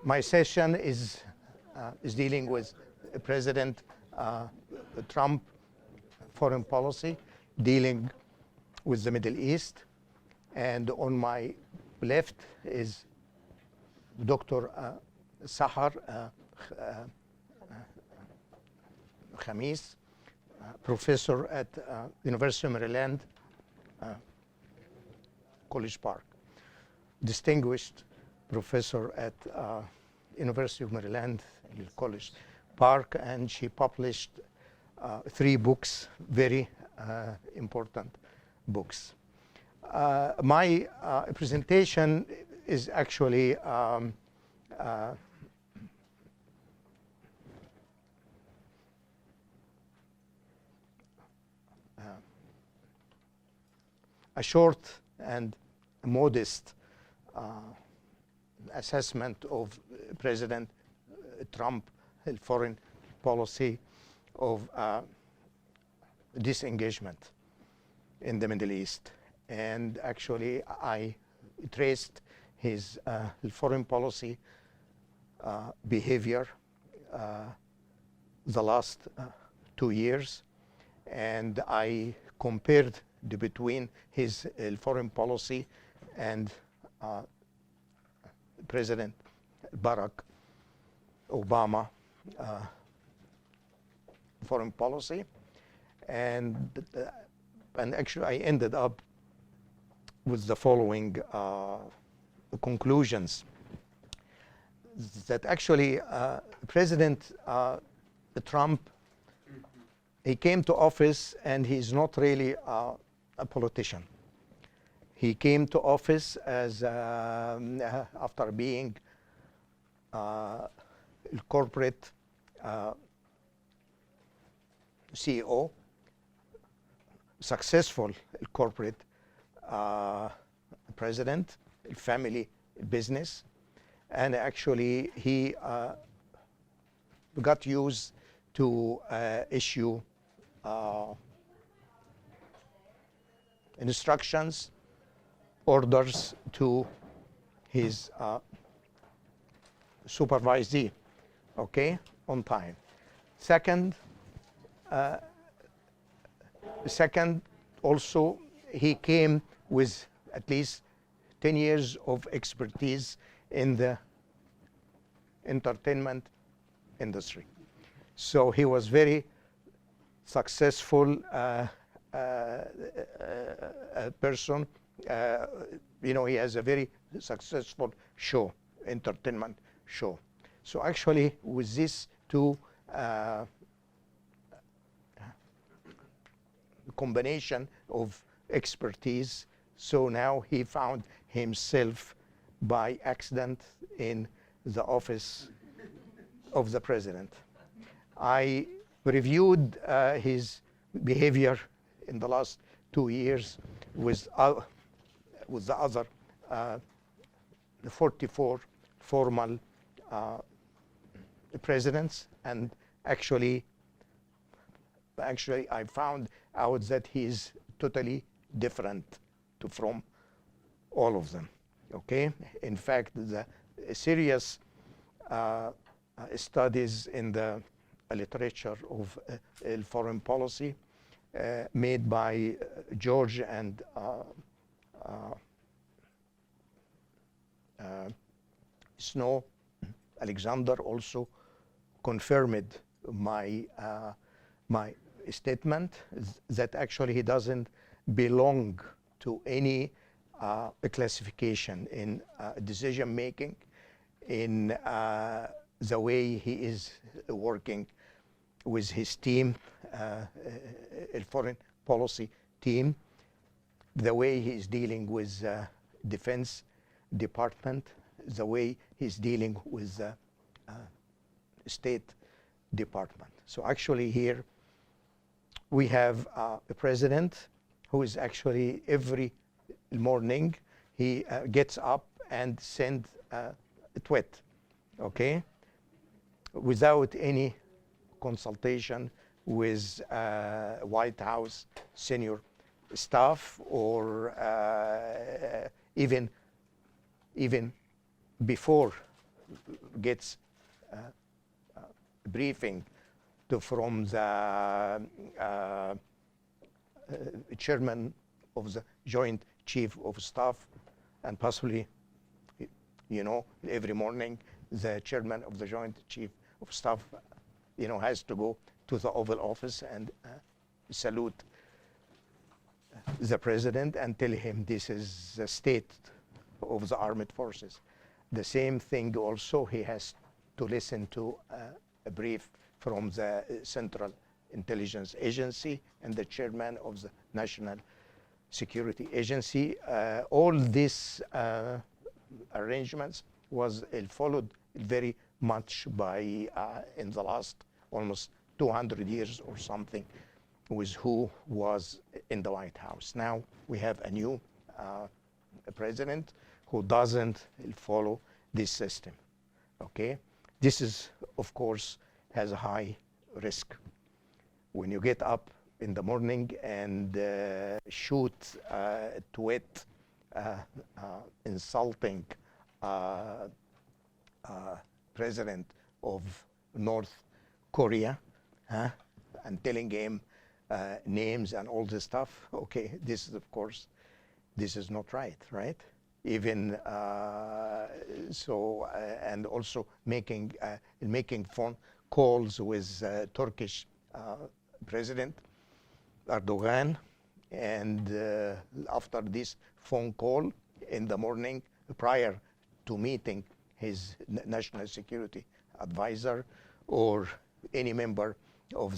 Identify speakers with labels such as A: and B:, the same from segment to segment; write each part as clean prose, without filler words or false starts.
A: My session is dealing with President Trump foreign policy, dealing with the Middle East. And on my left is Dr. Sahar Khamis, professor at University of Maryland, College Park, distinguished professor at University of Maryland, College Park, and she published 3 books, very important books. My presentation is actually a short and modest assessment of President Trump foreign policy of disengagement in the Middle East. And actually, I traced his foreign policy behavior the last 2 years, and I compared between his foreign policy and President Barack Obama foreign policy, and actually I ended up with the following conclusions: that actually President Trump, he came to office and he's not really a politician. He came to office as after being corporate CEO, successful corporate president, family business, and actually he got used to issue instructions, orders to his supervisee, okay, on time. Second, also he came with at least 10 years of expertise in the entertainment industry. So he was very successful person. You know, he has a very successful show, entertainment show. So actually, with these 2 combination of expertise, so now he found himself by accident in the office of the president. I reviewed his behavior in the last 2 years with the other 44 formal presidents, and actually I found out that he is totally different from all of them. Okay, in fact, the serious studies in the literature of foreign policy made by George and Snow, Alexander also confirmed my my statement that actually he doesn't belong to any classification in decision making, in the way he is working with his team, foreign policy team, the way he is dealing with defense department, the way he's dealing with State Department. So actually here we have a president who is actually every morning he gets up and sends a tweet, okay, without any consultation with White House senior staff or even before gets briefing from the chairman of the Joint Chief of Staff, and possibly, every morning the chairman of the Joint Chief of Staff, has to go to the Oval Office and salute the president and tell him this is the state of the armed forces. The same thing also, he has to listen to a brief from the Central Intelligence Agency and the chairman of the National Security Agency. All these arrangements was followed very much by, in the last almost 200 years or something, with who was in the White House. Now we have a new president who doesn't follow this system, okay? This is, of course, has a high risk. When you get up in the morning and shoot, tweet, insulting president of North Korea, and telling him names and all this stuff, okay, this is, of course, this is not right? Even and also making phone calls with Turkish President Erdogan, and after this phone call in the morning, prior to meeting his national security advisor or any member of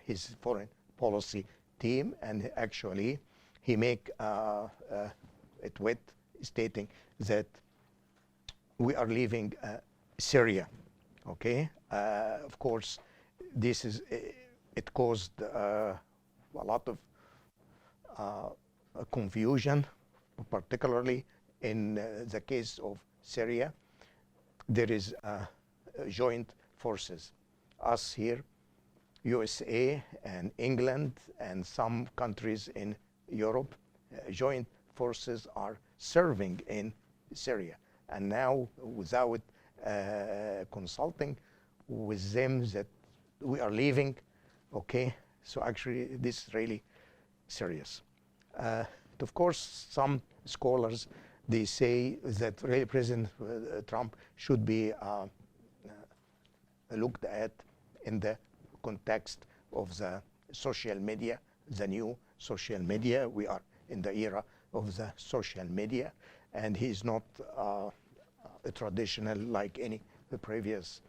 A: his foreign policy team, and actually he make a tweet stating that we are leaving Syria, okay? Of course, this is, it caused a lot of confusion, particularly in the case of Syria. There is joint forces, us here, USA and England and some countries in Europe, joint forces are serving in Syria. And now, without consulting with them, that we are leaving, okay? So actually, this is really serious. Of course, some scholars, they say that really President Trump should be looked at in the context of the social media, the new social media. We are in the era of the social media, and he's not a traditional like any previous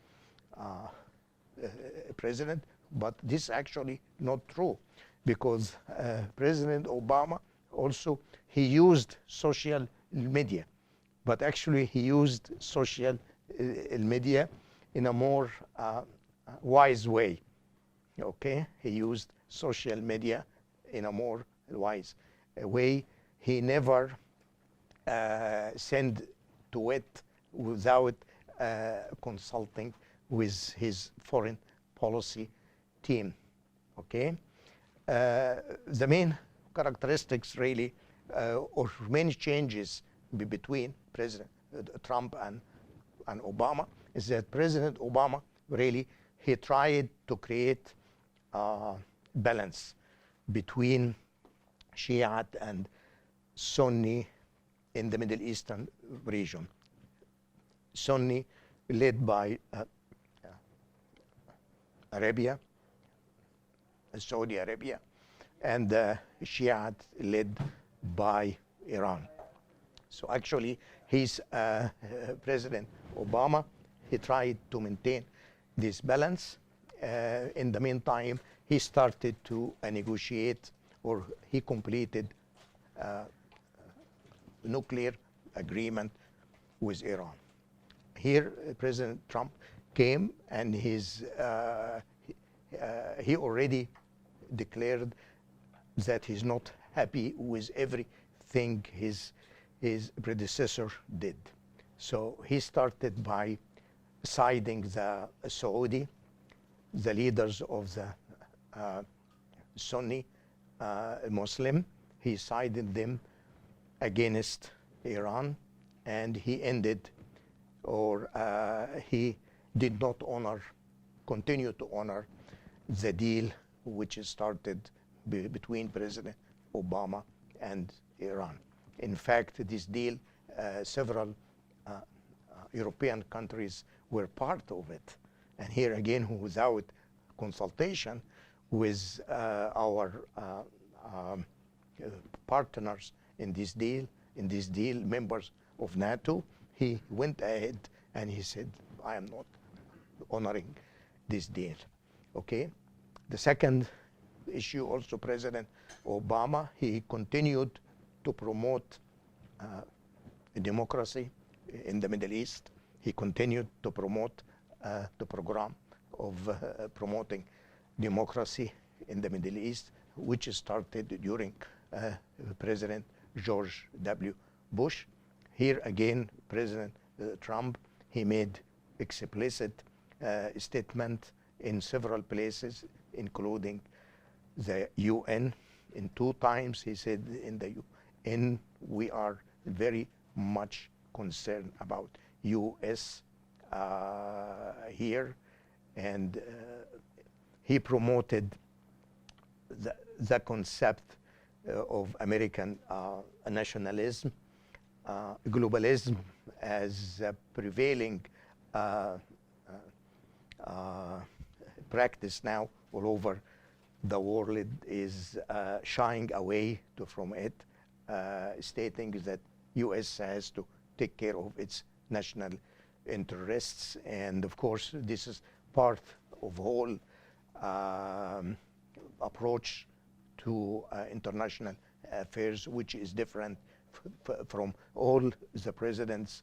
A: president. But this is actually not true, because President Obama also, he used social media, but actually he used social media in a more wise way, okay? He used social media in a more wise way. He never sent tweet without consulting with his foreign policy team, okay? The main characteristics really, or many changes between President Trump and Obama, is that President Obama really, he tried to create balance between Shiite and Sunni in the Middle Eastern region. Sunni led by Arabia, Saudi Arabia, and Shiite led by Iran. So actually, President Obama, he tried to maintain this balance. In the meantime, he started to negotiate, or he completed nuclear agreement with Iran. Here, President Trump came, and he already declared that he's not happy with everything his predecessor did. So he started by siding the Saudi, the leaders of the Sunni Muslim. He sided them against Iran, and he ended or he did not continue to honor the deal which started between President Obama and Iran. In fact, this deal, several European countries were part of it. And here again, without consultation with our partners in this deal, members of NATO, he went ahead and he said, I am not honoring this deal. Okay? The second issue, also President Obama, he continued to promote democracy in the Middle East. He continued to promote the program of promoting democracy in the Middle East, which started during President George W. Bush. Here again, President Trump, he made explicit statement in several places, including the UN. In 2 times, he said in the UN, we are very much concerned about U.S. Here, and he promoted the concept of American nationalism, globalism as a prevailing practice now all over the world, is shying away from it, stating that U.S. has to take care of its national interests. And of course, this is part of whole approach to international affairs, which is different from all the presidents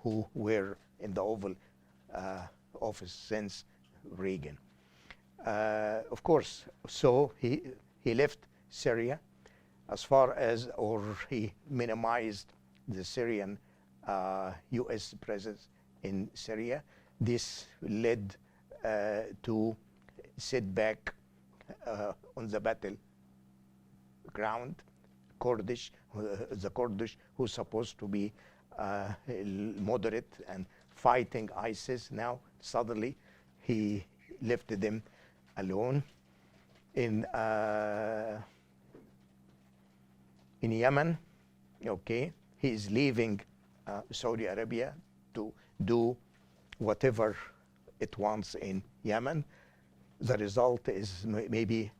A: who were in the Oval Office since Reagan. Of course, so he left Syria as far as, or he minimized the Syrian U.S. presence in Syria. This led to setback on the battleground. The Kurdish, who's supposed to be moderate and fighting ISIS, now suddenly he left them alone. In Yemen, okay, he is leaving Saudi Arabia to do whatever it wants in Yemen. The result is maybe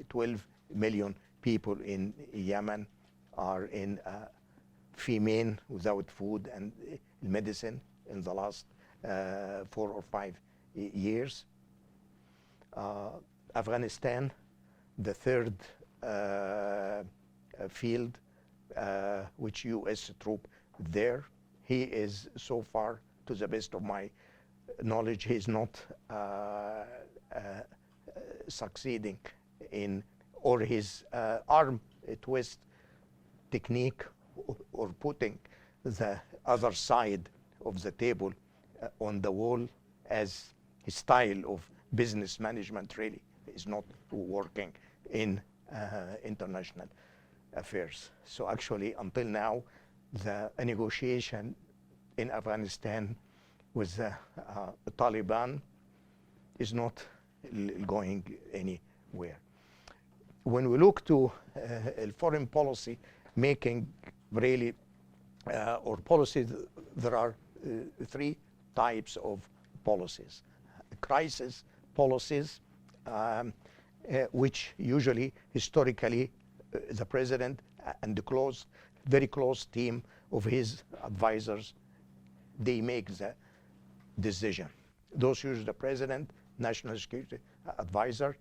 A: 12 million people in Yemen are in famine, without food and medicine in the last 4 or 5 years. Afghanistan, the third field which U.S. troop there. He is, so far, to the best of my knowledge, he is not succeeding in, or his arm twist technique, or putting the other side of the table on the wall as his style of business management really is not working in international affairs. So actually, until now, the negotiation in Afghanistan with the Taliban is not going anywhere. When we look to foreign policy making, really, or policies, there are 3 types of policies. Crisis policies, which usually, historically, the president and the very close team of his advisors, they make the decision. Those use the president, national security advisor,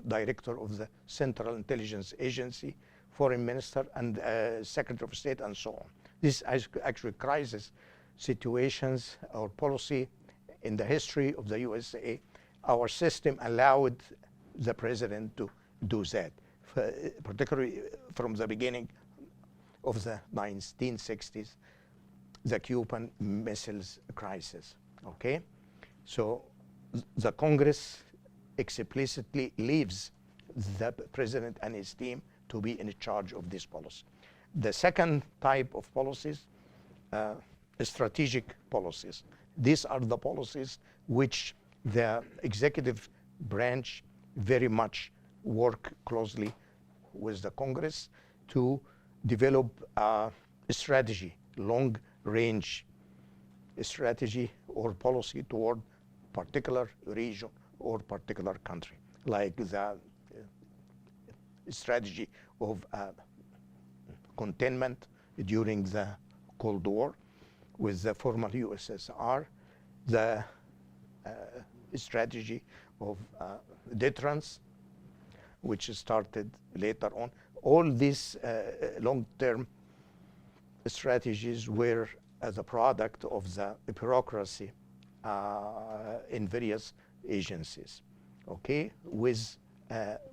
A: director of the Central Intelligence Agency, foreign minister, and secretary of state, and so on. This is actually crisis situations or policy in the history of the USA. Our system allowed the president to do that, particularly from the beginning of the 1960s, the Cuban Missiles Crisis, okay? So the Congress explicitly leaves the president and his team to be in charge of this policy. The second type of policies, strategic policies. These are the policies which the executive branch very much work closely with the Congress to develop a strategy, long-range strategy or policy toward particular region or particular country, like the strategy of containment during the Cold War with the former USSR, the strategy of deterrence, which started later on. All these long-term strategies were as a product of the bureaucracy in various agencies, okay, with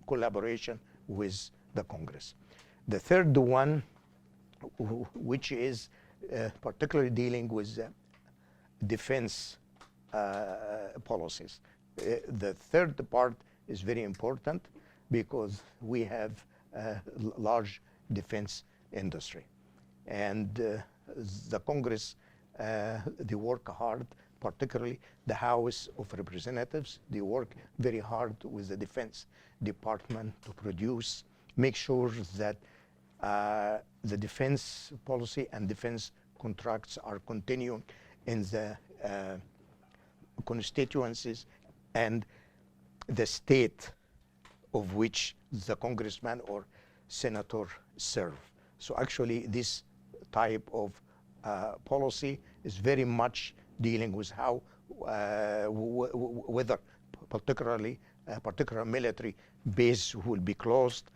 A: collaboration with the Congress. The third one, which is particularly dealing with defense policies. The third part is very important because we have a large defense industry. And the Congress, they work hard, particularly the House of Representatives, they work very hard with the Defense Department to produce, make sure that the defense policy and defense contracts are continuing in the constituencies and the state of which the congressman or senator serve. So actually this type of policy is very much dealing with how, whether particularly a particular military base will be closed,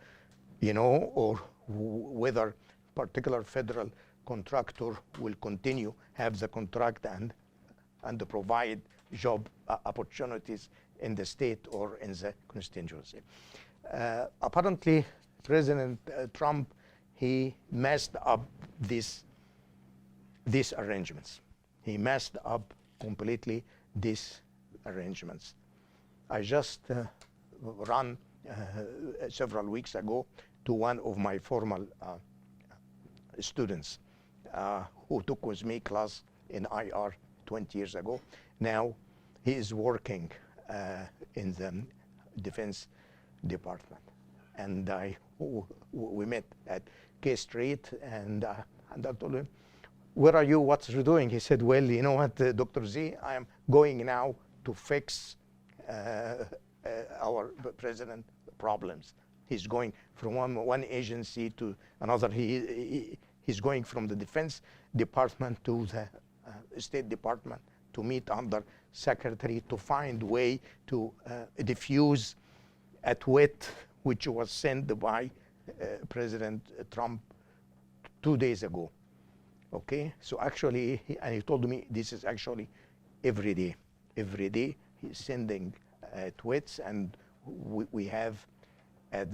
A: you know, or whether particular federal contractor will continue have the contract and provide job opportunities in the state or in the constituency. Apparently, President Trump, he messed up these arrangements. He messed up completely these arrangements. I just ran several weeks ago to one of my formal students who took with me class in IR 20 years ago. Now he is working in the Defense Department. And we met at K Street, and I told him, where are you, what's you doing? He said, well, you know what, Dr. Z, I am going now to fix our president problems. He's going from one agency to another. He's going from the Defense Department to the State Department to meet under secretary to find way to diffuse a tweet which was sent by President Trump 2 days ago. Okay, so actually, and he told me this is actually every day. Every day he's sending tweets, and we have at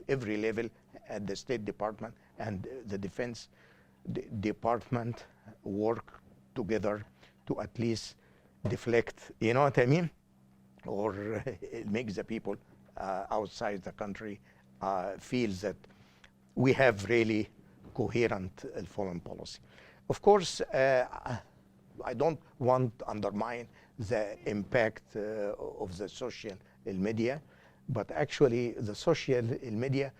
A: every level at the State Department and the Defense Department work together to at least deflect, you know what I mean? Or make the people outside the country feel that we have really coherent foreign policy. Of course, I don't want to undermine the impact of the social media, but actually the social media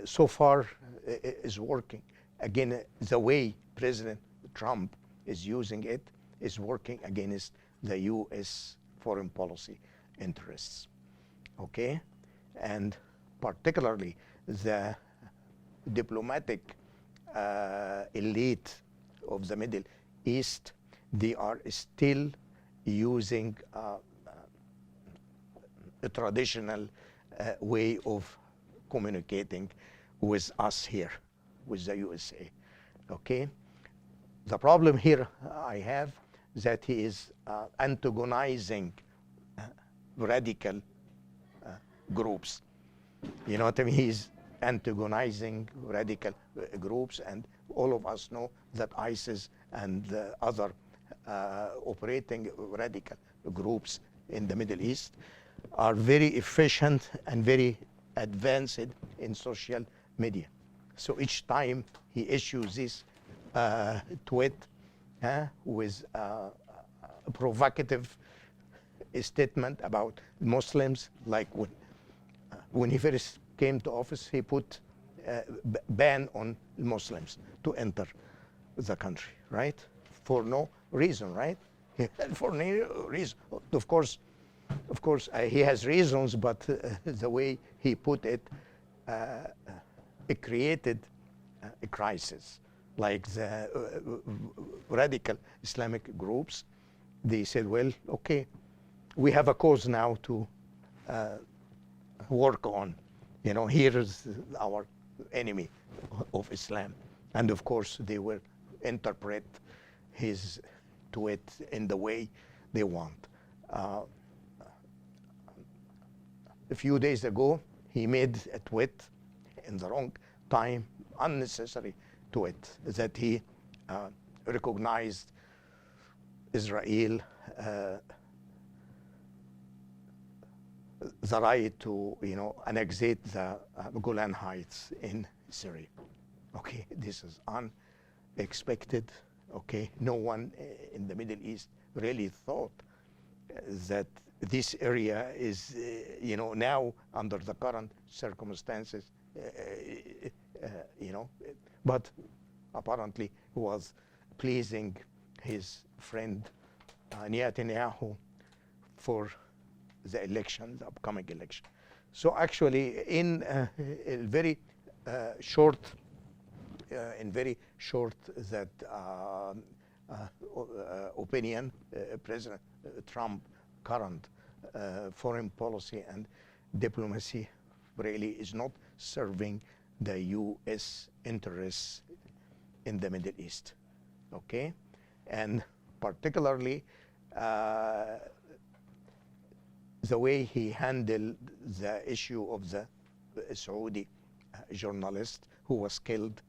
A: so far is working. Again, the way President Trump is using it is working against the U.S. foreign policy interests, okay? And particularly the diplomatic elite of the Middle East, they are still using a traditional way of communicating with us here, with the USA, okay? The problem here I have that he is antagonizing radical groups. You know what I mean? He's antagonizing radical groups, and all of us know that ISIS and the other operating radical groups in the Middle East are very efficient and very advanced in social media. So each time he issues this tweet with a provocative statement about Muslims, like when he first came to office, he put ban on Muslims to enter the country, right? For no reason, right? For no reason. Of course, he has reasons, but the way he put it, it created a crisis. Like the radical Islamic groups, they said, well, okay, we have a cause now to work on. You know, here is our enemy of Islam. And of course, they will interpret his tweet in the way they want. A few days ago, he made a tweet in the wrong time, unnecessary tweet, that he recognized Israel the right to, annexate the Golan Heights in Syria. Okay, this is unexpected. Okay, no one in the Middle East really thought that this area is, now under the current circumstances, but apparently was pleasing his friend Netanyahu for the election, the upcoming election. So actually, in a very short that opinion, President Trump current foreign policy and diplomacy really is not serving the U.S. interests in the Middle East, okay? And particularly the way he handled the issue of the Saudi journalist who was killed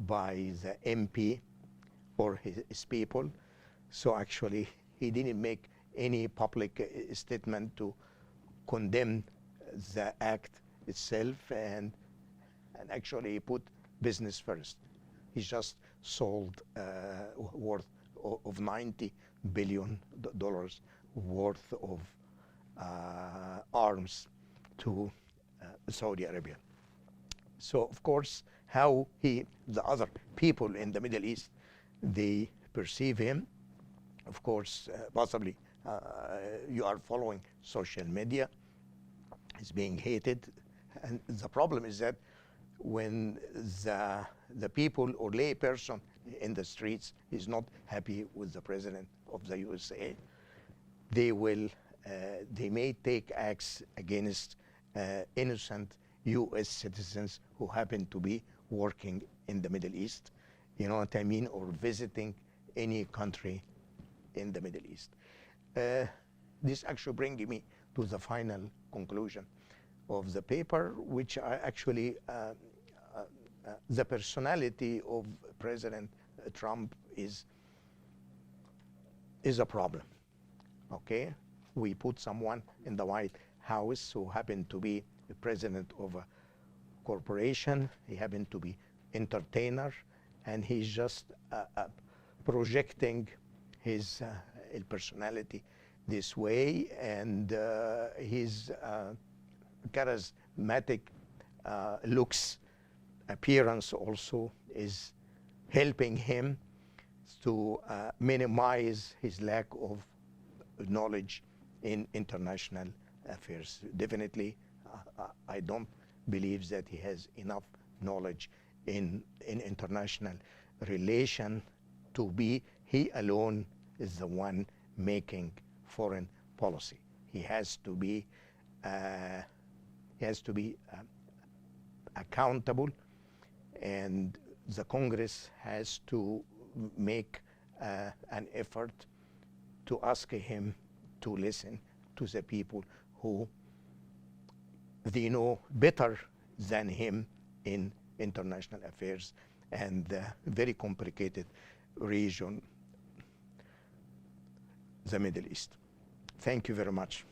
A: by the MP or his people. So actually, he didn't make any public statement to condemn the act itself, and actually put business first. He just sold worth of $90 billion worth of arms to Saudi Arabia. So of course, how the other people in the Middle East, they perceive him. Of course, possibly you are following social media. He's being hated, and the problem is that when the people or lay person in the streets is not happy with the president of the USA, they may take acts against innocent U.S. citizens who happen to be working in the Middle East, you know what I mean, or visiting any country in the Middle East. This actually brings me to the final conclusion of the paper, which are actually the personality of President Trump is a problem, okay? We put someone in the White House who happened to be the president of a corporation. He happened to be entertainer, and he's just projecting his personality this way, and his charismatic looks, appearance also is helping him to minimize his lack of knowledge in international affairs. Definitely, I don't believe that he has enough knowledge in international relation to be, he alone is the one making foreign policy. He has to be accountable, and the Congress has to make an effort to ask him to listen to the people who they know better than him in international affairs and the very complicated region, the Middle East. Thank you very much.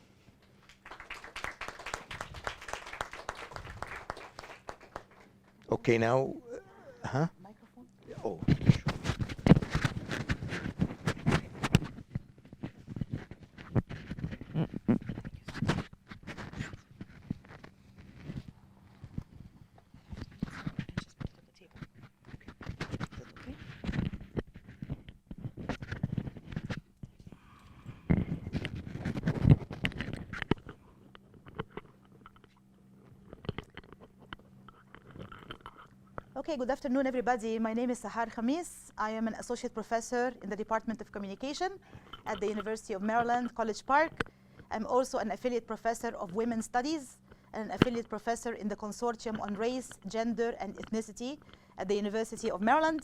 A: Okay, now,
B: Microphone?
A: oh, sure.
B: Okay, good afternoon, everybody. My name is Sahar Khamis. I am an associate professor in the Department of Communication at the University of Maryland, College Park. I'm also an affiliate professor of Women's Studies and an affiliate professor in the Consortium on Race, Gender, and Ethnicity at the University of Maryland.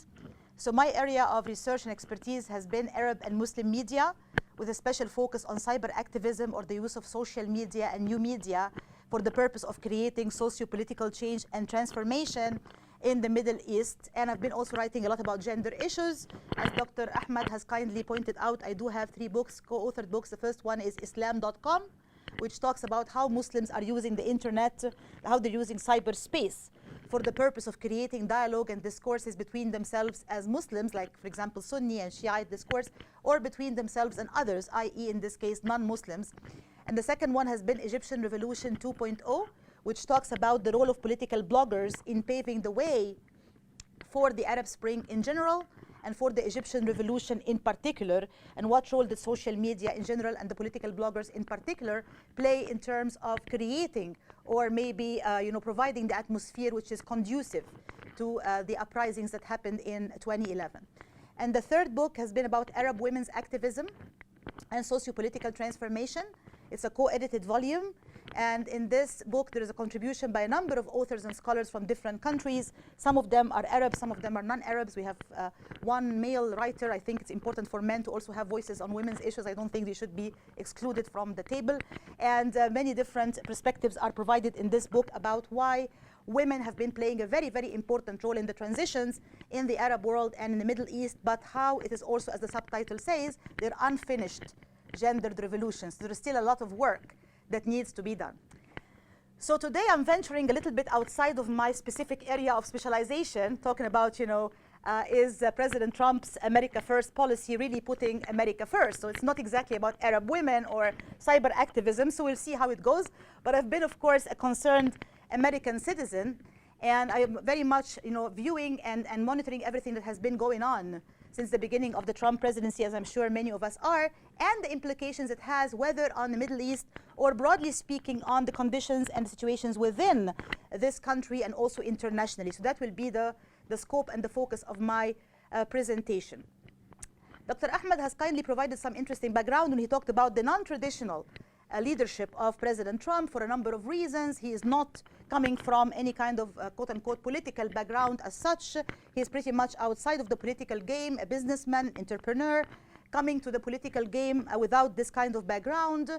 B: So my area of research and expertise has been Arab and Muslim media, with a special focus on cyber activism or the use of social media and new media for the purpose of creating socio-political change and transformation in the Middle East. And I've been also writing a lot about gender issues. As Dr. Ahmed has kindly pointed out, I do have 3 books, co-authored books. The first one is Islam.com, which talks about how Muslims are using the internet, how they're using cyberspace for the purpose of creating dialogue and discourses between themselves as Muslims, like, for example, Sunni and Shiite discourse, or between themselves and others, i.e., in this case, non-Muslims. And the second one has been Egyptian Revolution 2.0, which talks about the role of political bloggers in paving the way for the Arab Spring in general and for the Egyptian Revolution in particular, and what role the social media in general and the political bloggers in particular play in terms of creating or maybe providing the atmosphere which is conducive to the uprisings that happened in 2011. And the third book has been about Arab women's activism and socio-political transformation. It's a co-edited volume. And in this book, there is a contribution by a number of authors and scholars from different countries. Some of them are Arab, some of them are non-Arabs. We have one male writer. I think it's important for men to also have voices on women's issues. I don't think they should be excluded from the table. And many different perspectives are provided in this book about why women have been playing a very, very important role in the transitions in the Arab world and in the Middle East, but how it is also, as the subtitle says, they're unfinished gendered revolutions. There is still a lot of work that needs to be done. So today I'm venturing a little bit outside of my specific area of specialization, talking about, is President Trump's America First policy really putting America first? So it's not exactly about Arab women or cyber activism, so we'll see how it goes. But I've been, of course, a concerned American citizen, and I am very much viewing and monitoring everything that has been going on since the beginning of the Trump presidency, as I'm sure many of us are, and the implications it has, whether on the Middle East or broadly speaking on the conditions and situations within this country and also internationally. So that will be the scope and the focus of my presentation. Dr. Ahmed has kindly provided some interesting background when he talked about the non-traditional leadership of President Trump for a number of reasons. He is not coming from any kind of quote-unquote political background as such. He is pretty much outside of the political game, a businessman, entrepreneur, coming to the political game without this kind of background.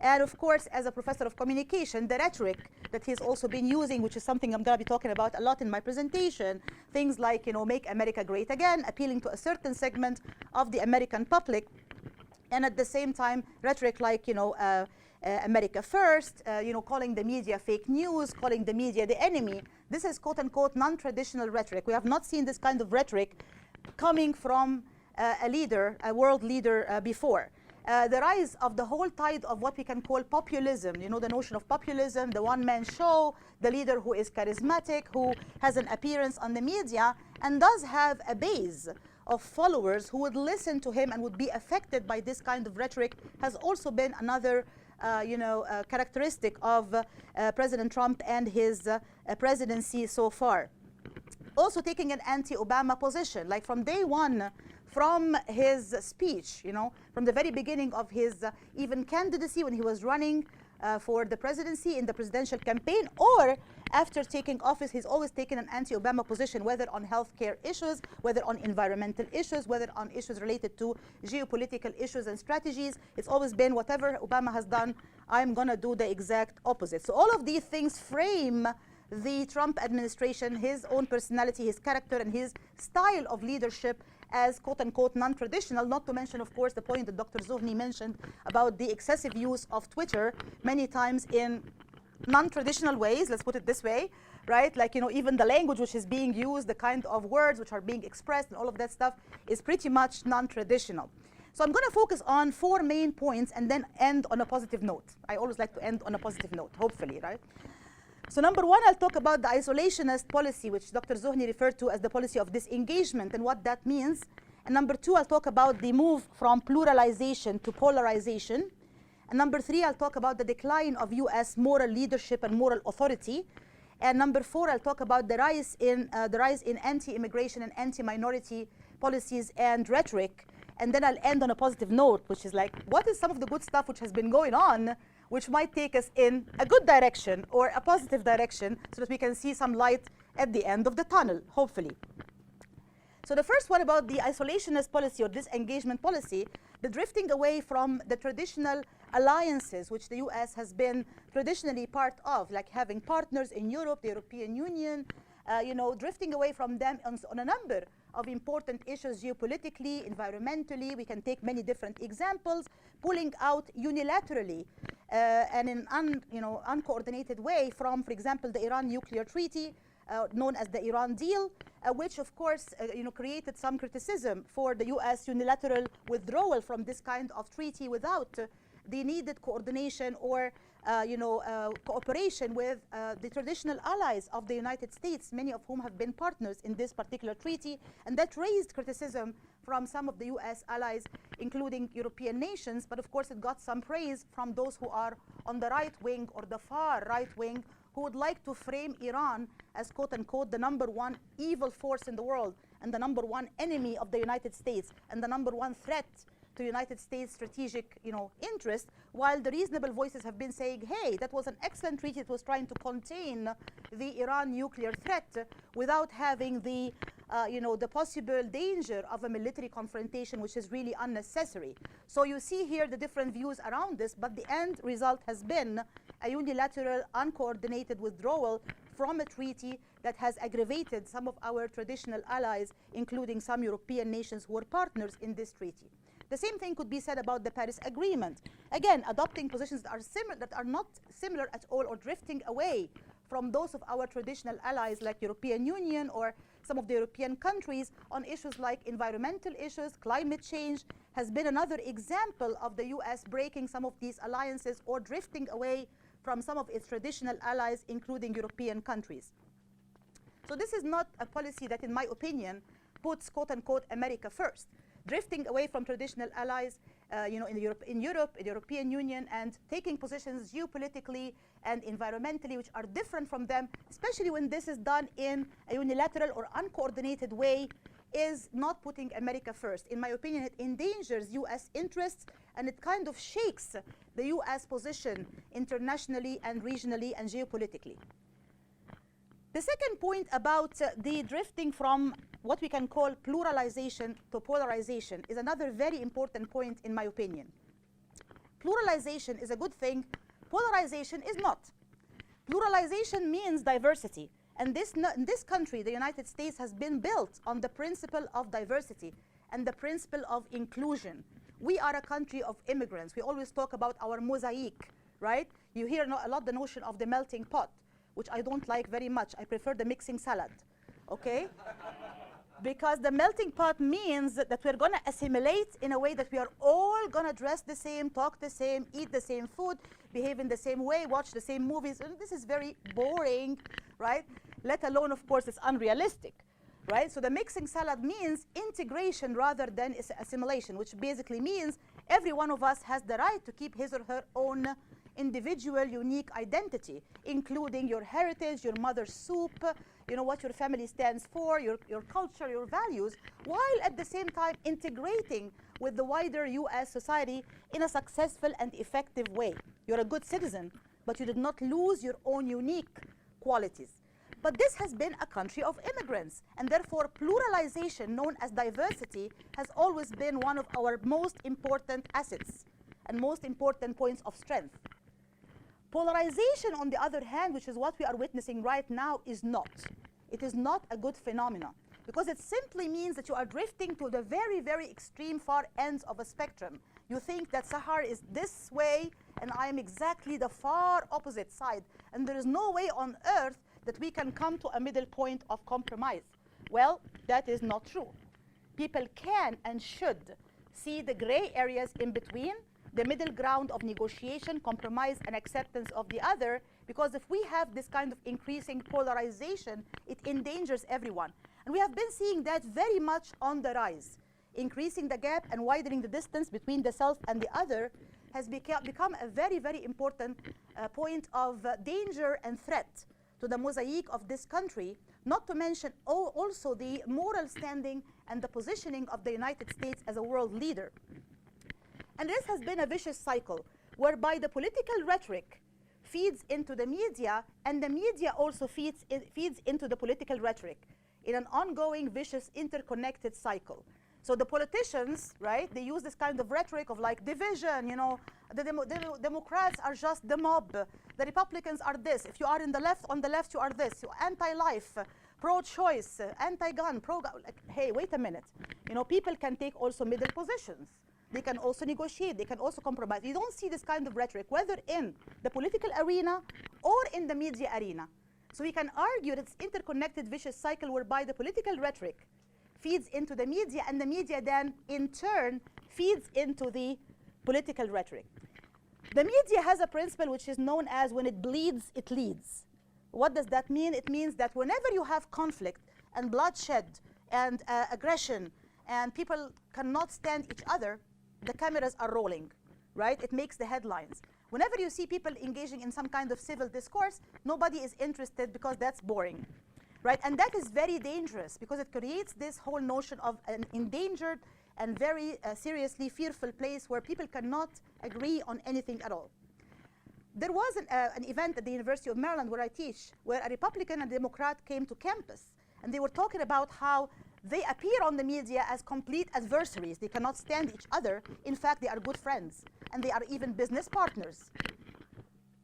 B: And of course, as a professor of communication, the rhetoric that he's also been using, which is something I'm going to be talking about a lot in my presentation, things like, make America great again, appealing to a certain segment of the American public, and at the same time, rhetoric like, America First, calling the media fake news, calling the media the enemy. This is quote-unquote non-traditional rhetoric. We have not seen this kind of rhetoric coming from a world leader before. The rise of the whole tide of what we can call populism, the notion of populism, the one-man show, the leader who is charismatic, who has an appearance on the media, and does have a base of followers who would listen to him and would be affected by this kind of rhetoric, has also been another characteristic of President Trump and his presidency so far. Also taking an anti-Obama position, like from day one, from his speech, from the very beginning of his even candidacy when he was running for the presidency in the presidential campaign, or after taking office, he's always taken an anti-Obama position, whether on healthcare issues, whether on environmental issues, whether on issues related to geopolitical issues and strategies. It's always been whatever Obama has done, I'm going to do the exact opposite. So all of these things frame the Trump administration, his own personality, his character, and his style of leadership as quote-unquote non-traditional, not to mention, of course, the point that Dr. Zohny mentioned about the excessive use of Twitter many times in non-traditional ways, let's put it this way, right? Like, even the language which is being used, the kind of words which are being expressed and all of that stuff is pretty much non-traditional. So I'm going to focus on 4 main points and then end on a positive note. I always like to end on a positive note, hopefully, right? So number 1, I'll talk about the isolationist policy, which Dr. Zohny referred to as the policy of disengagement and what that means. And number 2, I'll talk about the move from pluralization to polarization. And number 3, I'll talk about the decline of US moral leadership and moral authority. And number 4, I'll talk about the rise in anti-immigration and anti-minority policies and rhetoric. And then I'll end on a positive note, which is like, what is some of the good stuff which has been going on, which might take us in a good direction or a positive direction, so that we can see some light at the end of the tunnel, hopefully. So the first one about the isolationist policy or disengagement policy, the drifting away from the traditional alliances which the US has been traditionally part of, like having partners in Europe, the European Union, drifting away from them on a number of important issues geopolitically, environmentally. We can take many different examples, pulling out unilaterally and in uncoordinated way from, for example, the Iran nuclear treaty, known as the Iran deal, which of course created some criticism for the US unilateral withdrawal from this kind of treaty without the needed coordination or cooperation with the traditional allies of the United States, many of whom have been partners in this particular treaty, and that raised criticism from some of the US allies, including European nations, but of course it got some praise from those who are on the right wing or the far right wing, who would like to frame Iran as, quote unquote, the #1 evil force in the world and the #1 enemy of the United States and the #1 threat to United States strategic interest, while the reasonable voices have been saying, hey, that was an excellent treaty. It was trying to contain the Iran nuclear threat without having the possible danger of a military confrontation, which is really unnecessary. So you see here the different views around this, but the end result has been a unilateral, uncoordinated withdrawal from a treaty that has aggravated some of our traditional allies, including some European nations who were partners in this treaty. The same thing could be said about the Paris Agreement. Again, adopting positions that are not similar at all, or drifting away from those of our traditional allies like European Union or some of the European countries on issues like environmental issues, climate change, has been another example of the US breaking some of these alliances or drifting away from some of its traditional allies, including European countries. So this is not a policy that, in my opinion, puts, quote unquote, America first. Drifting away from traditional allies in Europe, the European Union, and taking positions geopolitically and environmentally which are different from them, especially when this is done in a unilateral or uncoordinated way, is not putting America first. In my opinion, it endangers US interests, and it kind of shakes the US position internationally and regionally and geopolitically. The second point about the drifting from what we can call pluralization to polarization is another very important point, in my opinion. Pluralization is a good thing. Polarization is not. Pluralization means diversity. And in this country, the United States, has been built on the principle of diversity and the principle of inclusion. We are a country of immigrants. We always talk about our mosaic, right? You hear a lot the notion of the melting pot, which I don't like very much. I prefer the mixing salad, okay? Because the melting pot means that we're going to assimilate in a way that we are all going to dress the same, talk the same, eat the same food, behave in the same way, watch the same movies. And this is very boring, right? Let alone, of course, it's unrealistic, right? So the mixing salad means integration rather than assimilation, which basically means every one of us has the right to keep his or her own individual, unique identity, including your heritage, your mother's soup, what your family stands for, your culture, your values, while at the same time integrating with the wider US society in a successful and effective way. You're a good citizen, but you did not lose your own unique qualities. But this has been a country of immigrants, and therefore pluralization, known as diversity, has always been one of our most important assets and most important points of strength. Polarization, on the other hand, which is what we are witnessing right now, is not. It is not a good phenomenon, because it simply means that you are drifting to the very, very extreme far ends of a spectrum. You think that Sahar is this way, and I am exactly the far opposite side, and there is no way on earth that we can come to a middle point of compromise. Well, that is not true. People can and should see the gray areas in between, the middle ground of negotiation, compromise, and acceptance of the other, because if we have this kind of increasing polarization, it endangers everyone. And we have been seeing that very much on the rise. Increasing the gap and widening the distance between the self and the other has become a very, very important point of danger and threat to the mosaic of this country, not to mention also the moral standing and the positioning of the United States as a world leader. And this has been a vicious cycle whereby the political rhetoric feeds into the media, and the media also feeds into the political rhetoric in an ongoing, vicious, interconnected cycle. So the politicians, right, they use this kind of rhetoric of like division, you know, the Democrats are just the mob, the Republicans are this, if you are on the left you are this, you're anti-life, pro-choice, anti-gun, pro-gun, like, hey, wait a minute. You know, people can take also middle positions. They can also negotiate, they can also compromise. You don't see this kind of rhetoric, whether in the political arena or in the media arena. So we can argue that it's interconnected vicious cycle whereby the political rhetoric feeds into the media, and the media then in turn feeds into the political rhetoric. The media has a principle which is known as when it bleeds, it leads. What does that mean? It means that whenever you have conflict and bloodshed and aggression and people cannot stand each other, the cameras are rolling, right? It makes the headlines. Whenever you see people engaging in some kind of civil discourse, nobody is interested because that's boring, right? And that is very dangerous because it creates this whole notion of an endangered and very seriously fearful place where people cannot agree on anything at all. There was an event at the University of Maryland where I teach, where a Republican and Democrat came to campus, and they were talking about how they appear on the media as complete adversaries. They cannot stand each other. In fact, they are good friends, and they are even business partners.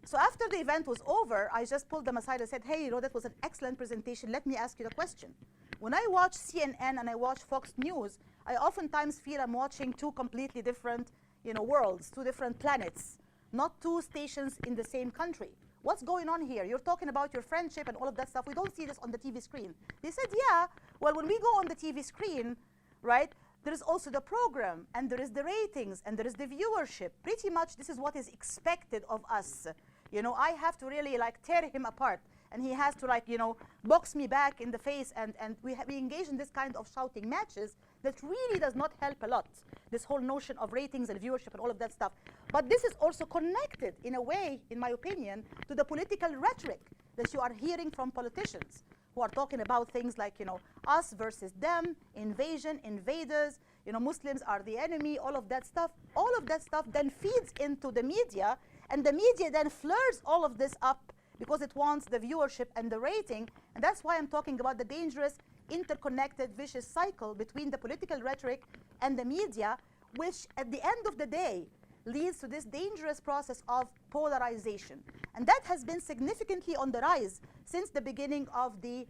B: So after the event was over, I just pulled them aside and said, hey, you know, that was an excellent presentation. Let me ask you the question. When I watch CNN and I watch Fox News, I oftentimes feel I'm watching two completely different, you know, worlds, two different planets, not two stations in the same country. What's going on here? You're talking about your friendship and all of that stuff. We don't see this on the TV screen. They said, yeah, well, when we go on the TV screen, right, there is also the program, and there is the ratings, and there is the viewership. Pretty much this is what is expected of us. You know, I have to really like tear him apart, and he has to like, you know, box me back in the face, and we engage in this kind of shouting matches that really does not help a lot. This whole notion of ratings and viewership and all of that stuff. But this is also connected in a way, in my opinion, to the political rhetoric that you are hearing from politicians who are talking about things like, you know, us versus them, invasion, invaders, you know, Muslims are the enemy, all of that stuff. All of that stuff then feeds into the media, and the media then flirts all of this up because it wants the viewership and the rating. And that's why I'm talking about the dangerous, interconnected, vicious cycle between the political rhetoric and the media, which at the end of the day leads to this dangerous process of polarization. And that has been significantly on the rise since the beginning of the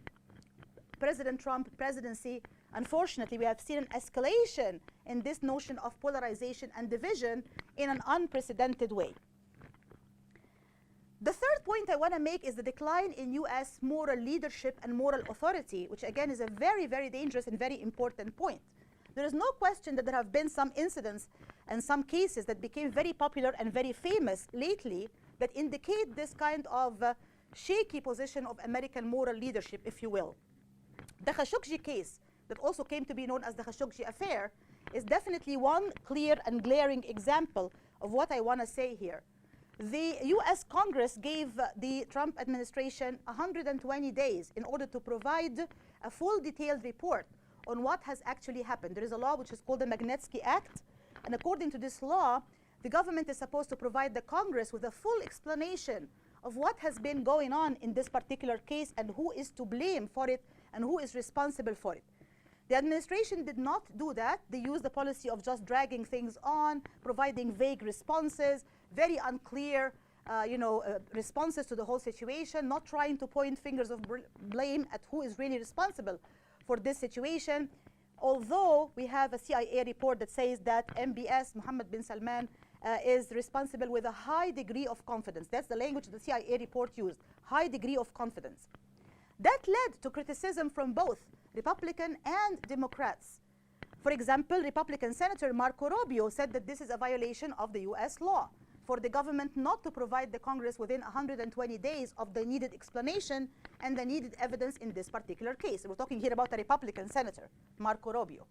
B: President Trump presidency. Unfortunately, we have seen an escalation in this notion of polarization and division in an unprecedented way. The third point I want to make is the decline in US moral leadership and moral authority, which again is a very, very dangerous and very important point. There is no question that there have been some incidents and some cases that became very popular and very famous lately that indicate this kind of shaky position of American moral leadership, if you will. The Khashoggi case, that also came to be known as the Khashoggi affair, is definitely one clear and glaring example of what I want to say here. The US Congress gave the Trump administration 120 days in order to provide a full detailed report on what has actually happened. There is a law which is called the Magnitsky Act, and according to this law, the government is supposed to provide the Congress with a full explanation of what has been going on in this particular case and who is to blame for it and who is responsible for it. The administration did not do that. They used the policy of just dragging things on, providing vague responses, very unclear responses to the whole situation, not trying to point fingers of blame at who is really responsible for this situation. Although we have a CIA report that says that MBS, Mohammed bin Salman, is responsible with a high degree of confidence. That's the language the CIA report used, high degree of confidence. That led to criticism from both Republican and Democrats. For example, Republican Senator Marco Rubio said that this is a violation of the US law for the government not to provide the Congress within 120 days of the needed explanation and the needed evidence in this particular case. We're talking here about a Republican senator, Marco Rubio.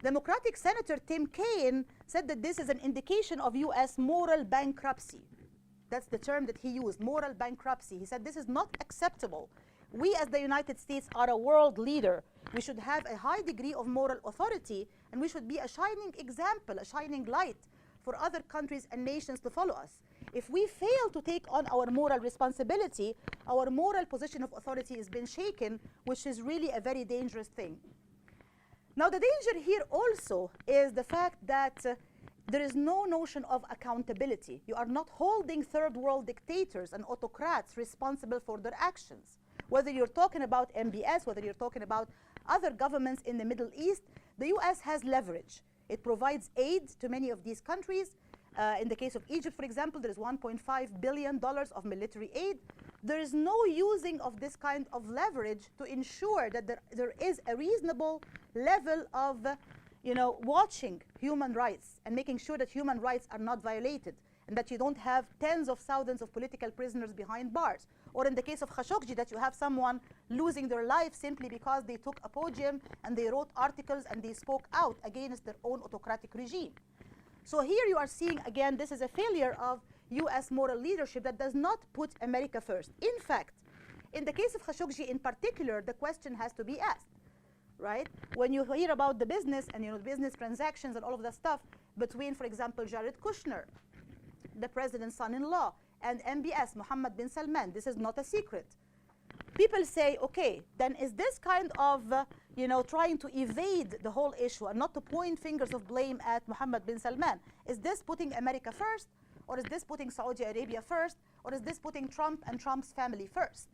B: Democratic Senator Tim Kaine said that this is an indication of US moral bankruptcy. That's the term that he used, moral bankruptcy. He said this is not acceptable. We as the United States are a world leader. We should have a high degree of moral authority, and we should be a shining example, a shining light for other countries and nations to follow us. If we fail to take on our moral responsibility, our moral position of authority has been shaken, which is really a very dangerous thing. Now, the danger here also is the fact that there is no notion of accountability. You are not holding third world dictators and autocrats responsible for their actions. Whether you're talking about MBS, whether you're talking about other governments in the Middle East, the US has leverage. It provides aid to many of these countries. In the case of Egypt, for example, there is $1.5 billion of military aid. There is no using of this kind of leverage to ensure that there is a reasonable level of watching human rights and making sure that human rights are not violated and that you don't have tens of thousands of political prisoners behind bars. Or in the case of Khashoggi, that you have someone losing their life simply because they took a podium and they wrote articles and they spoke out against their own autocratic regime. So here you are seeing, again, this is a failure of US moral leadership that does not put America first. In fact, in the case of Khashoggi in particular, the question has to be asked, right? When you hear about the business and the business transactions and all of that stuff between, for example, Jared Kushner, the president's son-in-law, and MBS, Mohammed bin Salman, this is not a secret. People say, okay, then is this kind of, trying to evade the whole issue and not to point fingers of blame at Mohammed bin Salman? Is this putting America first? Or is this putting Saudi Arabia first? Or is this putting Trump and Trump's family first?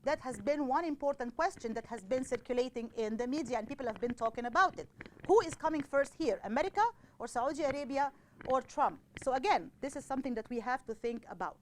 B: That has been one important question that has been circulating in the media, and people have been talking about it. Who is coming first here, America or Saudi Arabia or Trump? So again, this is something that we have to think about.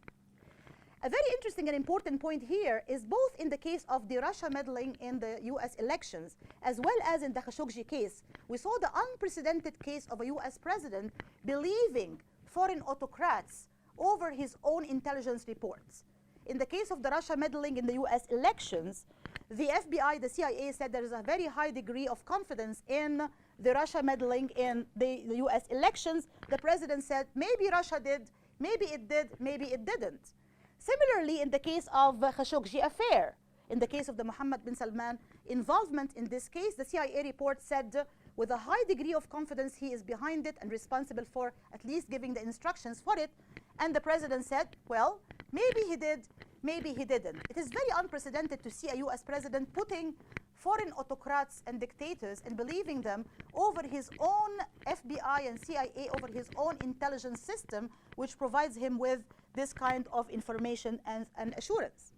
B: A very interesting and important point here is both in the case of the Russia meddling in the US elections, as well as in the Khashoggi case, we saw the unprecedented case of a US president believing foreign autocrats over his own intelligence reports. In the case of the Russia meddling in the US elections, the FBI, the CIA said there is a very high degree of confidence in the Russia meddling in the US elections. The president said, maybe Russia did, maybe it did, maybe it didn't. Similarly, in the case of the Khashoggi affair, in the case of the Mohammed bin Salman involvement in this case, the CIA report said with a high degree of confidence he is behind it and responsible for at least giving the instructions for it. And the president said, well, maybe he did, maybe he didn't. It is very unprecedented to see a US president putting foreign autocrats and dictators and believing them over his own FBI and CIA, over his own intelligence system, which provides him with this kind of information and assurance.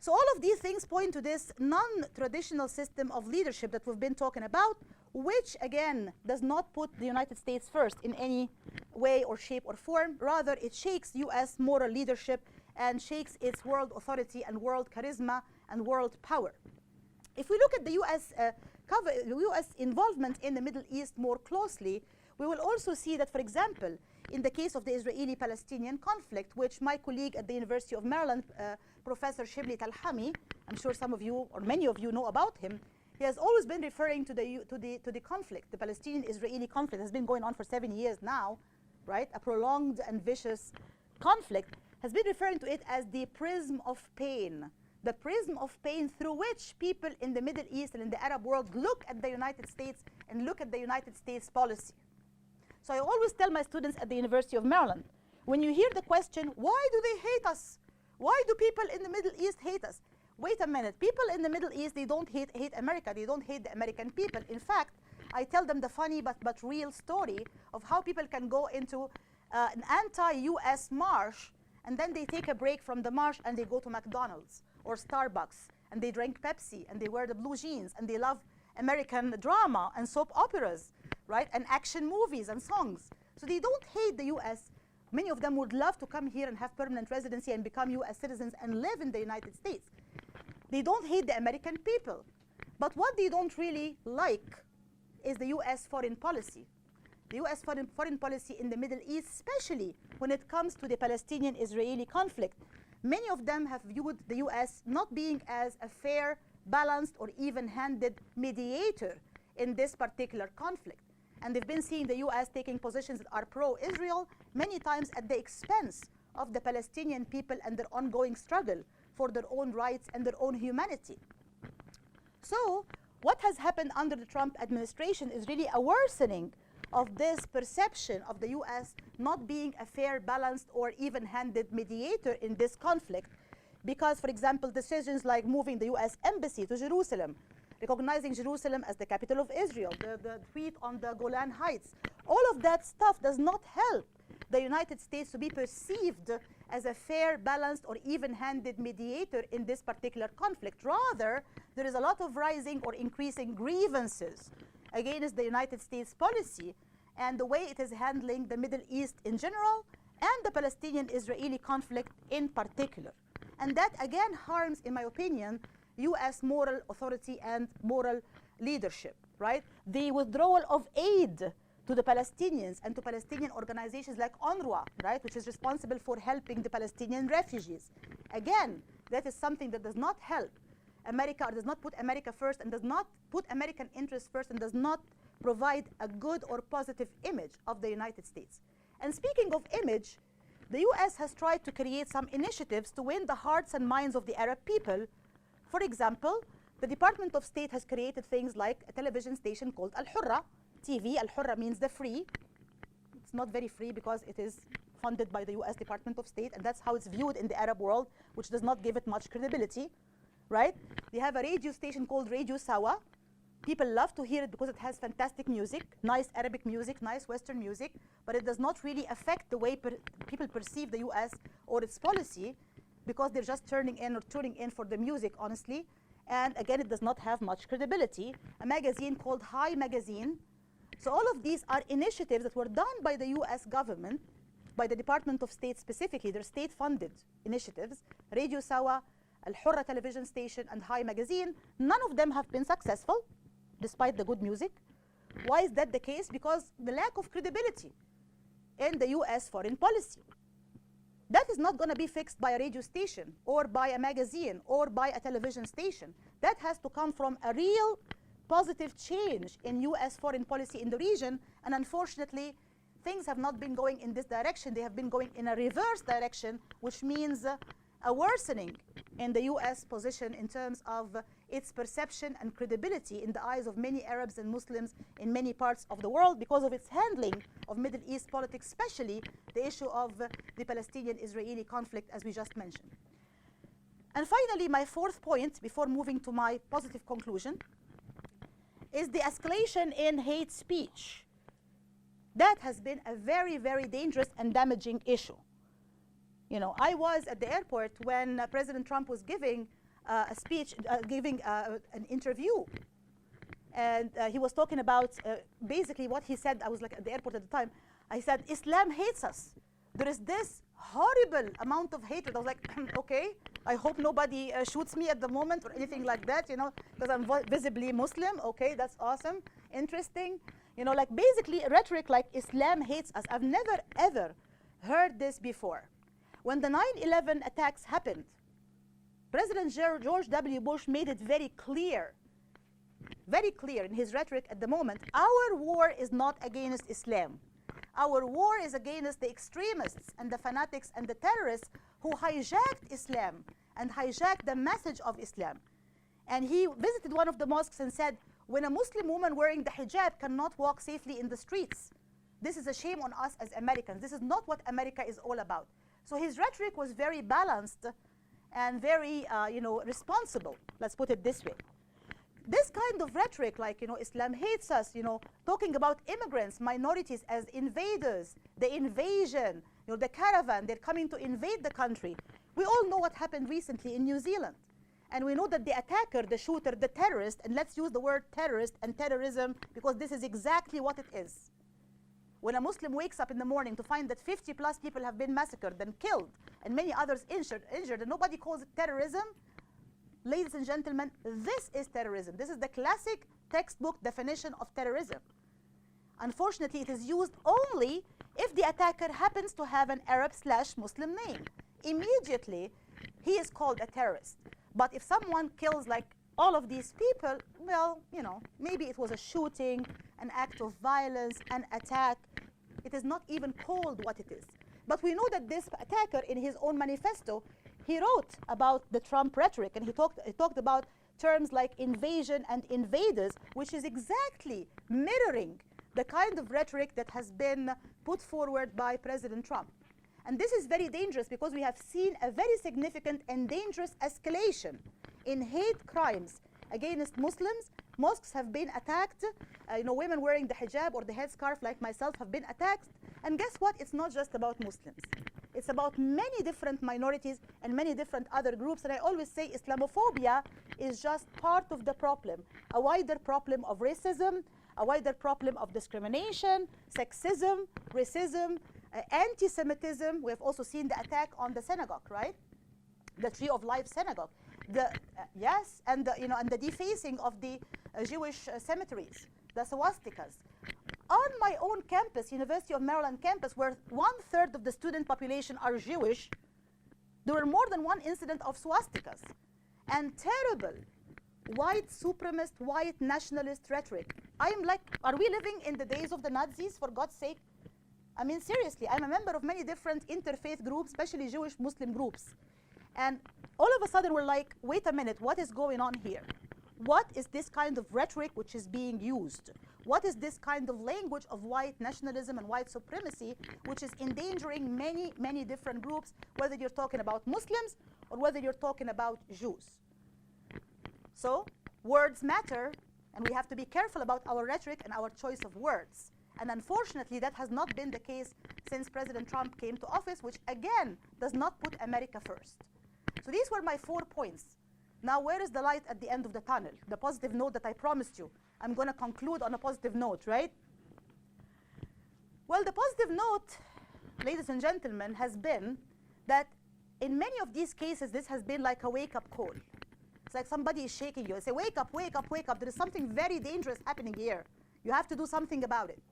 B: So all of these things point to this non-traditional system of leadership that we've been talking about, which again does not put the United States first in any way or shape or form. Rather, it shakes US moral leadership and shakes its world authority and world charisma and world power. If we look at the US involvement in the Middle East more closely, we will also see that, for example, in the case of the Israeli-Palestinian conflict, which my colleague at the University of Maryland, Professor Shibli Talhami, I'm sure some of you or many of you know about him, he has always been referring to the conflict. The Palestinian-Israeli conflict has been going on for 7 years now, right? A prolonged and vicious conflict, has been referring to it as the prism of pain. The prism of pain through which people in the Middle East and in the Arab world look at the United States and look at the United States policy. So I always tell my students at the University of Maryland, when you hear the question, why do they hate us? Why do people in the Middle East hate us? Wait a minute, people in the Middle East, they don't hate America, they don't hate the American people. In fact, I tell them the funny but real story of how people can go into an anti-US march, and then they take a break from the march and they go to McDonald's or Starbucks, and they drink Pepsi, and they wear the blue jeans, and they love American drama and soap operas, right, and action movies and songs. So they don't hate the US. Many of them would love to come here and have permanent residency and become US citizens and live in the United States. They don't hate the American people. But what they don't really like is the US foreign policy. The US foreign policy in the Middle East, especially when it comes to the Palestinian-Israeli conflict. Many of them have viewed the US not being as a fair, balanced, or even-handed mediator in this particular conflict. And they've been seeing the US taking positions that are pro-Israel many times at the expense of the Palestinian people and their ongoing struggle for their own rights and their own humanity. So what has happened under the Trump administration is really a worsening of this perception of the US not being a fair, balanced, or even-handed mediator in this conflict. Because, for example, decisions like moving the US embassy to Jerusalem, recognizing Jerusalem as the capital of Israel, the tweet on the Golan Heights, all of that stuff does not help the United States to be perceived as a fair, balanced, or even-handed mediator in this particular conflict. Rather, there is a lot of rising or increasing grievances against the United States policy and the way it is handling the Middle East in general and the Palestinian-Israeli conflict in particular. And that, again, harms, in my opinion, U.S. moral authority and moral leadership, right? The withdrawal of aid to the Palestinians and to Palestinian organizations like UNRWA, right, which is responsible for helping the Palestinian refugees. Again, that is something that does not help America, or does not put America first, and does not put American interests first, and does not provide a good or positive image of the United States. And speaking of image, the U.S. has tried to create some initiatives to win the hearts and minds of the Arab people. For example, the Department of State has created things like a television station called Al-Hurra TV. Al-Hurra means the free. It's not very free because it is funded by the U.S. Department of State, and that's how it's viewed in the Arab world, which does not give it much credibility, right? They have a radio station called Radio Sawa. People love to hear it because it has fantastic music, nice Arabic music, nice Western music, but it does not really affect the way people perceive the U.S. or its policy, because they're just tuning in for the music, honestly. And again, it does not have much credibility. A magazine called High Magazine. So all of these are initiatives that were done by the U.S. government, by the Department of State specifically. They're state-funded initiatives. Radio Sawa, Al-Hurra television station, and High Magazine. None of them have been successful, despite the good music. Why is that the case? Because the lack of credibility in the U.S. foreign policy. That is not going to be fixed by a radio station or by a magazine or by a television station. That has to come from a real positive change in U.S. foreign policy in the region. And unfortunately, things have not been going in this direction. They have been going in a reverse direction, which means a worsening in the U.S. position in terms of its perception and credibility in the eyes of many Arabs and Muslims in many parts of the world because of its handling of Middle East politics, especially the issue of the Palestinian-Israeli conflict, as we just mentioned. And finally, my fourth point, before moving to my positive conclusion, is the escalation in hate speech. That has been a very, very dangerous and damaging issue. You know, I was at the airport when President Trump was giving a speech, an interview. And he was talking about basically what he said. I was like at the airport at the time. I said, Islam hates us. There is this horrible amount of hatred. I was like, okay, I hope nobody shoots me at the moment or anything like that, you know, because I'm visibly Muslim. Okay, that's awesome, interesting. You know, like basically rhetoric like Islam hates us. I've never, ever heard this before. When the 9/11 attacks happened, President George W. Bush made it very clear in his rhetoric at the moment, our war is not against Islam. Our war is against the extremists and the fanatics and the terrorists who hijacked Islam and hijacked the message of Islam. And he visited one of the mosques and said, when a Muslim woman wearing the hijab cannot walk safely in the streets, this is a shame on us as Americans. This is not what America is all about. So his rhetoric was very balanced and very, responsible. Let's put it this way. This kind of rhetoric, like, Islam hates us, talking about immigrants, minorities as invaders, the invasion, the caravan, they're coming to invade the country. We all know what happened recently in New Zealand. And we know that the attacker, the shooter, the terrorist, and let's use the word terrorist and terrorism because this is exactly what it is. When a Muslim wakes up in the morning to find that 50 plus people have been massacred and killed and many others injured, and nobody calls it terrorism, ladies and gentlemen, this is terrorism. This is the classic textbook definition of terrorism. Unfortunately, it is used only if the attacker happens to have an Arab/Muslim name. Immediately, he is called a terrorist. But if someone kills like all of these people, well, maybe it was a shooting, an act of violence, an attack. It is not even called what it is. But we know that this attacker, in his own manifesto, he wrote about the Trump rhetoric, and he talked about terms like invasion and invaders, which is exactly mirroring the kind of rhetoric that has been put forward by President Trump. And this is very dangerous because we have seen a very significant and dangerous escalation in hate crimes against Muslims. Mosques have been attacked. Women wearing the hijab or the headscarf like myself have been attacked. And guess what? It's not just about Muslims. It's about many different minorities and many different other groups. And I always say Islamophobia is just part of the problem, a wider problem of racism, a wider problem of discrimination, sexism, racism, anti-Semitism. We have also seen the attack on the synagogue, right? The Tree of Life synagogue. Yes, and the defacing of the Jewish cemeteries, the swastikas. On my own campus, University of Maryland campus, where 1/3 of the student population are Jewish, there were more than one incident of swastikas and terrible white supremacist, white nationalist rhetoric. I'm like, are we living in the days of the Nazis, for God's sake? I mean, seriously, I'm a member of many different interfaith groups, especially Jewish Muslim groups. And all of a sudden, we're like, wait a minute, what is going on here? What is this kind of rhetoric which is being used? What is this kind of language of white nationalism and white supremacy which is endangering many, many different groups, whether you're talking about Muslims or whether you're talking about Jews? So words matter, and we have to be careful about our rhetoric and our choice of words. And unfortunately, that has not been the case since President Trump came to office, which again does not put America first. So these were my 4 points. Now, where is the light at the end of the tunnel? The positive note that I promised you. I'm going to conclude on a positive note, right? Well, the positive note, ladies and gentlemen, has been that in many of these cases, this has been like a wake-up call. It's like somebody is shaking you. They say, wake up, wake up, wake up. There is something very dangerous happening here. You have to do something about it.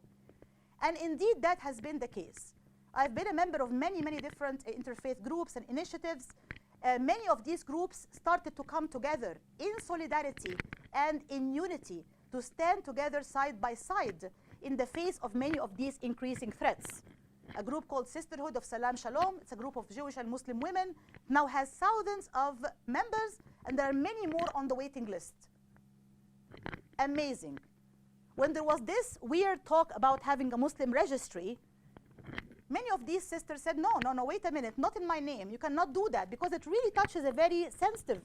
B: And indeed, that has been the case. I've been a member of many, many different interfaith groups and initiatives. Many of these groups started to come together in solidarity and in unity to stand together side by side in the face of many of these increasing threats. A group called Sisterhood of Salam Shalom, it's a group of Jewish and Muslim women, now has thousands of members, and there are many more on the waiting list. Amazing. When there was this weird talk about having a Muslim registry, many of these sisters said, no, wait a minute, not in my name. You cannot do that, because it really touches a very sensitive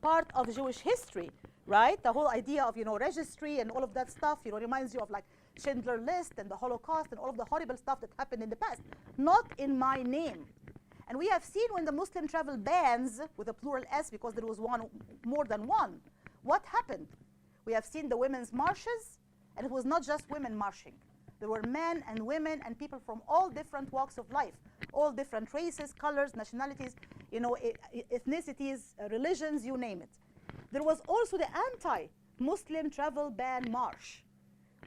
B: part of Jewish history, right? The whole idea of, registry and all of that stuff, reminds you of like Schindler's List and the Holocaust and all of the horrible stuff that happened in the past. Not in my name. And we have seen when the Muslim travel bans, with a plural S because there was more than one, what happened? We have seen the women's marches, and it was not just women marching. There were men and women and people from all different walks of life, all different races, colors, nationalities, ethnicities, religions, you name it. There was also the anti-Muslim travel ban march,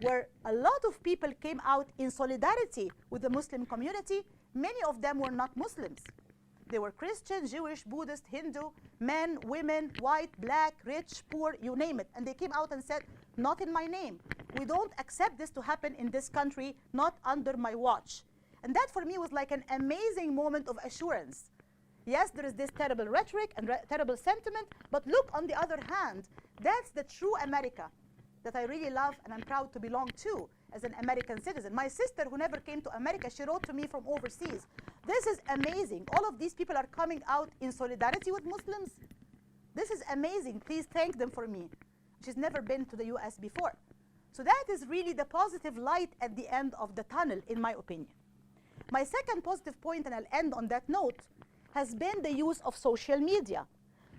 B: where a lot of people came out in solidarity with the Muslim community. Many of them were not Muslims. They were Christian, Jewish, Buddhist, Hindu, men, women, white, black, rich, poor, you name it. And they came out and said, not in my name. We don't accept this to happen in this country, not under my watch. And that for me was like an amazing moment of assurance. Yes, there is this terrible rhetoric and terrible sentiment, but look, on the other hand, that's the true America that I really love and I'm proud to belong to as an American citizen. My sister, who never came to America, she wrote to me from overseas. This is amazing. All of these people are coming out in solidarity with Muslims. This is amazing. Please thank them for me. She's never been to the US before. So that is really the positive light at the end of the tunnel, in my opinion. My second positive point, and I'll end on that note, has been the use of social media.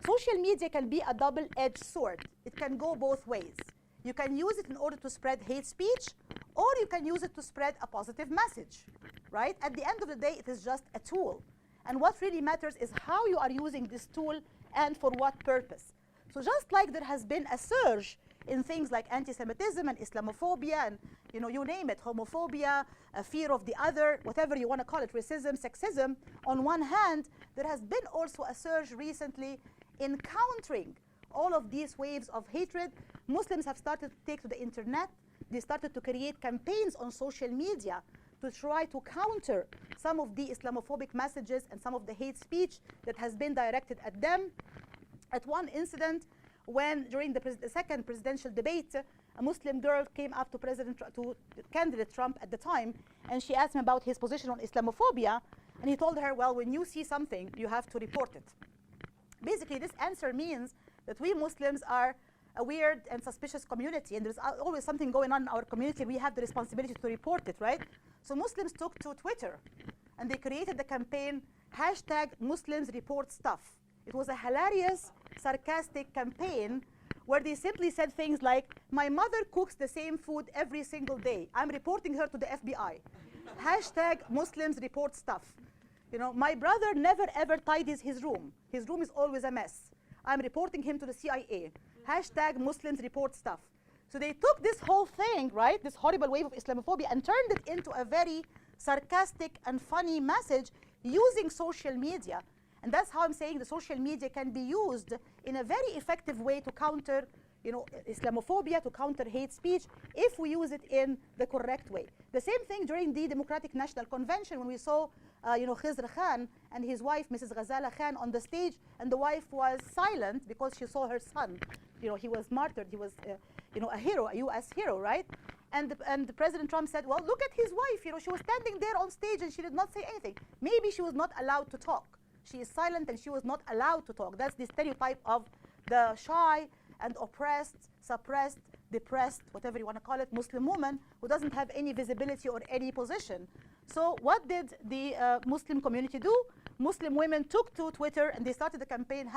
B: Social media can be a double-edged sword. It can go both ways. You can use it in order to spread hate speech, or you can use it to spread a positive message, right? At the end of the day, it is just a tool. And what really matters is how you are using this tool and for what purpose. So just like there has been a surge in things like anti-Semitism and Islamophobia and, you name it, homophobia, a fear of the other, whatever you want to call it, racism, sexism, on one hand, there has been also a surge recently in countering all of these waves of hatred. Muslims have started to take to the internet. They started to create campaigns on social media to try to counter some of the Islamophobic messages and some of the hate speech that has been directed at them. At one incident, when during the second presidential debate, a Muslim girl came up to candidate Trump at the time, and she asked him about his position on Islamophobia, and he told her, well, when you see something, you have to report it. Basically, this answer means that we Muslims are a weird and suspicious community, and there's always something going on in our community. We have the responsibility to report it, right? So Muslims took to Twitter, and they created the campaign #MuslimsReportStuff. It was a hilarious, sarcastic campaign where they simply said things like, my mother cooks the same food every single day. I'm reporting her to the FBI. #MuslimsReportStuff. You know, my brother never ever tidies his room. His room is always a mess. I'm reporting him to the CIA. #MuslimsReportStuff. So they took this whole thing, right, this horrible wave of Islamophobia, and turned it into a very sarcastic and funny message using social media. And that's how I'm saying the social media can be used in a very effective way to counter, you know, Islamophobia, to counter hate speech, if we use it in the correct way. The same thing during the Democratic National Convention, when we saw you know, Khizr Khan and his wife, Mrs. Ghazala Khan, on the stage, and the wife was silent because she saw her son. You know, he was martyred. He was, you know, a hero, a U.S. hero, right? And President Trump said, well, look at his wife. You know, she was standing there on stage and she did not say anything. Maybe she was not allowed to talk. She is silent and she was not allowed to talk. That's the stereotype of the shy and oppressed, suppressed, depressed, whatever you want to call it, Muslim woman who doesn't have any visibility or any position. So what did the Muslim community do? Muslim women took to Twitter and they started the campaign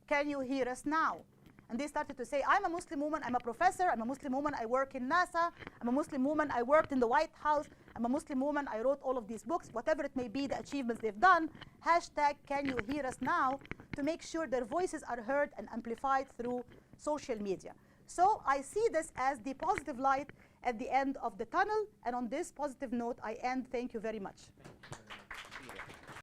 B: #CanYouHearUsNow. And they started to say, I'm a Muslim woman, I'm a professor, I'm a Muslim woman, I work in NASA, I'm a Muslim woman, I worked in the White House, I'm a Muslim woman, I wrote all of these books, whatever it may be, the achievements they've done, #CanYouHearUsNow, to make sure their voices are heard and amplified through social media. So I see this as the positive light at the end of the tunnel, and on this positive note, I end. Thank you very much.